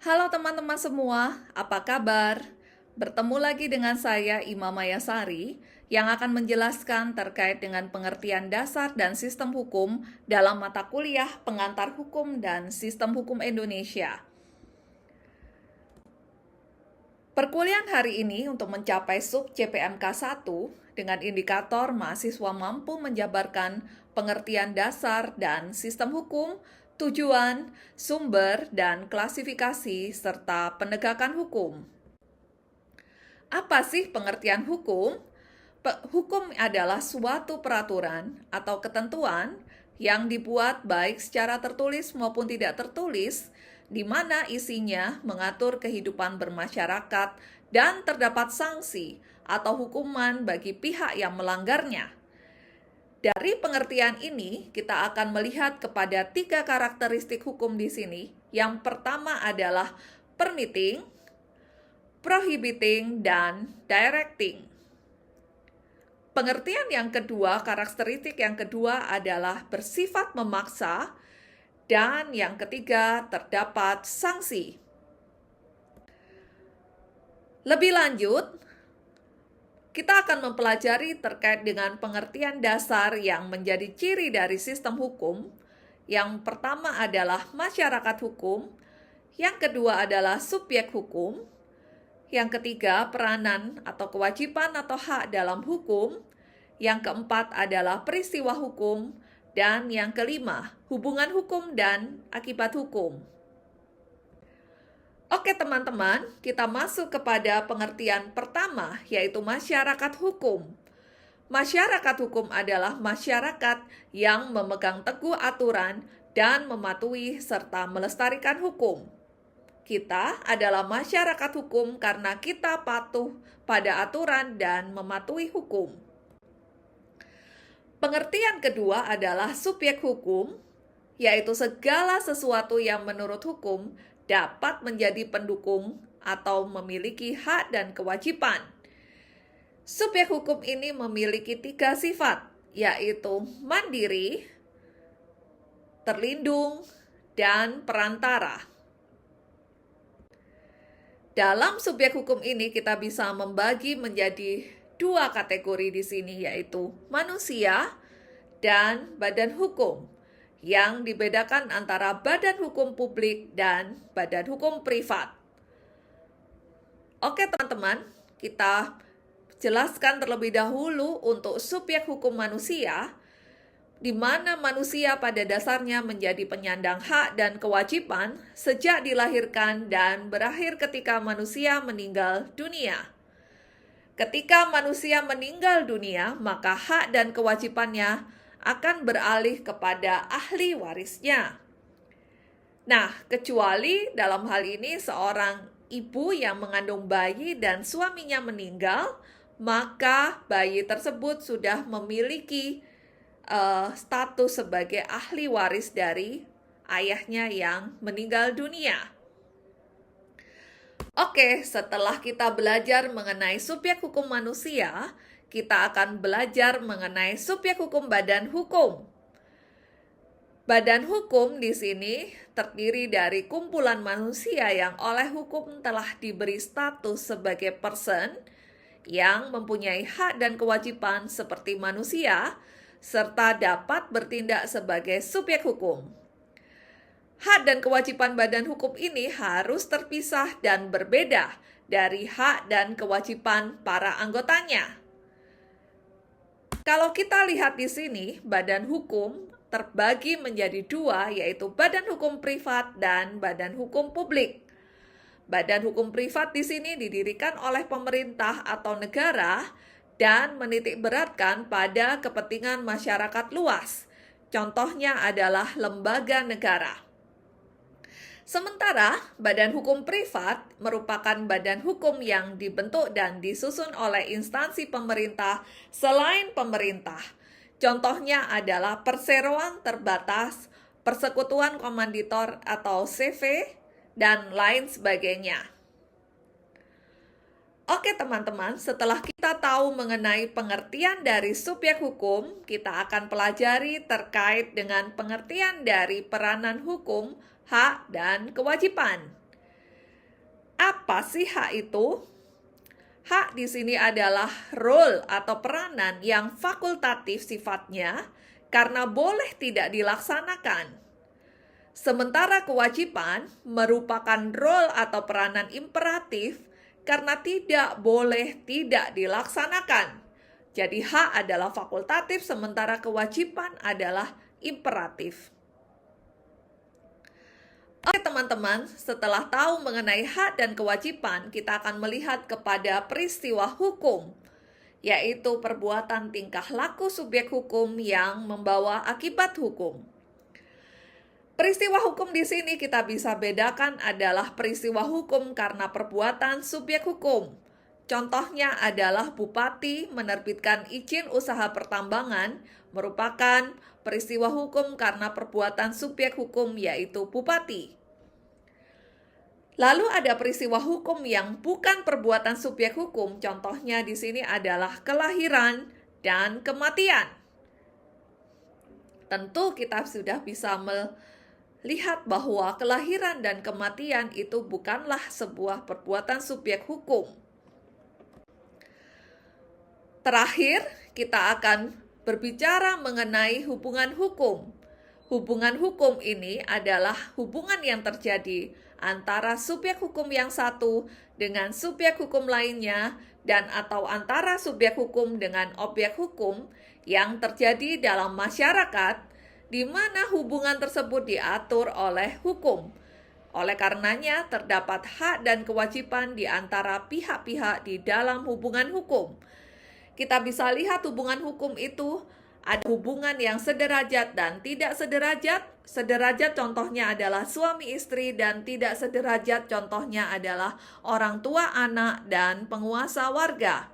Halo teman-teman semua, apa kabar? Bertemu lagi dengan saya Ima Mayasari yang akan menjelaskan terkait dengan pengertian dasar dan sistem hukum dalam mata kuliah Pengantar Hukum dan Sistem Hukum Indonesia. Perkuliahan hari ini untuk mencapai sub CPMK 1 dengan indikator mahasiswa mampu menjabarkan pengertian dasar dan sistem hukum, tujuan, sumber, dan klasifikasi, serta penegakan hukum. Apa sih pengertian hukum? Hukum adalah suatu peraturan atau ketentuan yang dibuat baik secara tertulis maupun tidak tertulis, di mana isinya mengatur kehidupan bermasyarakat dan terdapat sanksi atau hukuman bagi pihak yang melanggarnya. Dari pengertian ini, kita akan melihat kepada 3 karakteristik hukum di sini. Yang pertama adalah permitting, prohibiting, dan directing. Pengertian yang kedua, karakteristik yang kedua adalah bersifat memaksa, dan yang ketiga terdapat sanksi. Lebih lanjut, kita akan mempelajari terkait dengan pengertian dasar yang menjadi ciri dari sistem hukum. Yang pertama adalah masyarakat hukum, yang kedua adalah subjek hukum, yang ketiga peranan atau kewajiban atau hak dalam hukum, yang keempat adalah peristiwa hukum, dan yang kelima hubungan hukum dan akibat hukum. Oke teman-teman, kita masuk kepada pengertian pertama, yaitu masyarakat hukum. Masyarakat hukum adalah masyarakat yang memegang teguh aturan dan mematuhi serta melestarikan hukum. Kita adalah masyarakat hukum karena kita patuh pada aturan dan mematuhi hukum. Pengertian kedua adalah subjek hukum, yaitu segala sesuatu yang menurut hukum dapat menjadi pendukung atau memiliki hak dan kewajiban. Subjek hukum ini memiliki 3 sifat, yaitu mandiri, terlindung, dan perantara. Dalam subjek hukum ini kita bisa membagi menjadi 2 kategori di sini, yaitu manusia dan badan hukum, yang dibedakan antara badan hukum publik dan badan hukum privat. Oke teman-teman, kita jelaskan terlebih dahulu untuk subjek hukum manusia, di mana manusia pada dasarnya menjadi penyandang hak dan kewajiban sejak dilahirkan dan berakhir ketika manusia meninggal dunia. Ketika manusia meninggal dunia, maka hak dan kewajibannya akan beralih kepada ahli warisnya. Nah, kecuali dalam hal ini seorang ibu yang mengandung bayi dan suaminya meninggal, maka bayi tersebut sudah memiliki status sebagai ahli waris dari ayahnya yang meninggal dunia. Oke, setelah kita belajar mengenai subjek hukum manusia, kita akan belajar mengenai subjek hukum badan hukum. Badan hukum di sini terdiri dari kumpulan manusia yang oleh hukum telah diberi status sebagai person yang mempunyai hak dan kewajiban seperti manusia, serta dapat bertindak sebagai subjek hukum. Hak dan kewajiban badan hukum ini harus terpisah dan berbeda dari hak dan kewajiban para anggotanya. Kalau kita lihat di sini, badan hukum terbagi menjadi 2, yaitu badan hukum privat dan badan hukum publik. Badan hukum privat di sini didirikan oleh pemerintah atau negara dan menitikberatkan pada kepentingan masyarakat luas. Contohnya adalah lembaga negara. Sementara badan hukum privat merupakan badan hukum yang dibentuk dan disusun oleh instansi pemerintah selain pemerintah. Contohnya adalah perseroan terbatas, persekutuan komanditor atau CV, dan lain sebagainya. Oke teman-teman, setelah kita tahu mengenai pengertian dari subjek hukum, kita akan pelajari terkait dengan pengertian dari peranan hukum, hak, dan kewajiban. Apa sih hak itu? Hak di sini adalah role atau peranan yang fakultatif sifatnya karena boleh tidak dilaksanakan. Sementara kewajiban merupakan role atau peranan imperatif karena tidak boleh tidak dilaksanakan. Jadi hak adalah fakultatif sementara kewajiban adalah imperatif. Oke teman-teman, setelah tahu mengenai hak dan kewajiban, kita akan melihat kepada peristiwa hukum, yaitu perbuatan tingkah laku subjek hukum yang membawa akibat hukum. Peristiwa hukum di sini kita bisa bedakan adalah peristiwa hukum karena perbuatan subjek hukum. Contohnya adalah bupati menerbitkan izin usaha pertambangan merupakan peristiwa hukum karena perbuatan subjek hukum yaitu bupati. Lalu ada peristiwa hukum yang bukan perbuatan subjek hukum, contohnya di sini adalah kelahiran dan kematian. Tentu kita sudah bisa melihat bahwa kelahiran dan kematian itu bukanlah sebuah perbuatan subjek hukum. Terakhir, kita akan berbicara mengenai hubungan hukum. Hubungan hukum ini adalah hubungan yang terjadi antara subjek hukum yang satu dengan subjek hukum lainnya dan atau antara subjek hukum dengan objek hukum yang terjadi dalam masyarakat di mana hubungan tersebut diatur oleh hukum. Oleh karenanya terdapat hak dan kewajiban di antara pihak-pihak di dalam hubungan hukum. Kita bisa lihat hubungan hukum itu ada hubungan yang sederajat dan tidak sederajat. Sederajat contohnya adalah suami istri dan tidak sederajat contohnya adalah orang tua anak dan penguasa warga.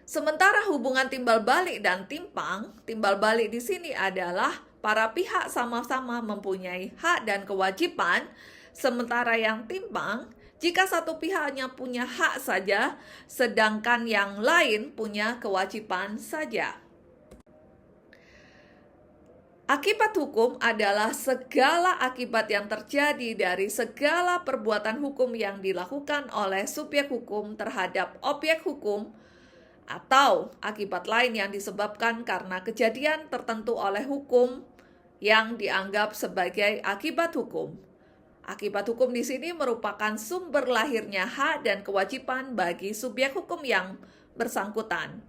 Sementara hubungan timbal balik dan timpang balik di sini adalah para pihak sama-sama mempunyai hak dan kewajiban, sementara yang timpang jika satu pihak hanya punya hak saja, sedangkan yang lain punya kewajiban saja. Akibat hukum adalah segala akibat yang terjadi dari segala perbuatan hukum yang dilakukan oleh subjek hukum terhadap objek hukum atau akibat lain yang disebabkan karena kejadian tertentu oleh hukum yang dianggap sebagai akibat hukum. Akibat hukum di sini merupakan sumber lahirnya hak dan kewajiban bagi subjek hukum yang bersangkutan.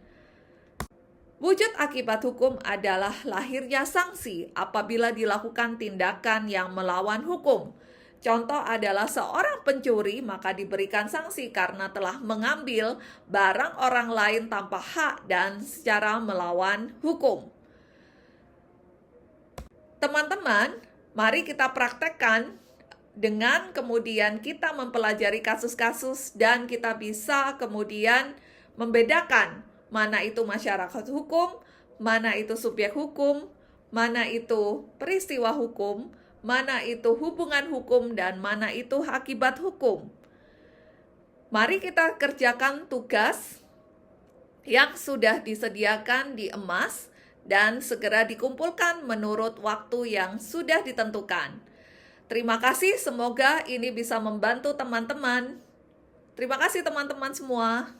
Wujud akibat hukum adalah lahirnya sanksi apabila dilakukan tindakan yang melawan hukum. Contoh adalah seorang pencuri maka diberikan sanksi karena telah mengambil barang orang lain tanpa hak dan secara melawan hukum. Teman-teman, mari kita praktekkan dengan kemudian kita mempelajari kasus-kasus dan kita bisa kemudian membedakan mana itu masyarakat hukum, mana itu subjek hukum, mana itu peristiwa hukum, mana itu hubungan hukum, dan mana itu akibat hukum. Mari kita kerjakan tugas yang sudah disediakan di emas dan segera dikumpulkan menurut waktu yang sudah ditentukan. Terima kasih, semoga ini bisa membantu teman-teman. Terima kasih teman-teman semua.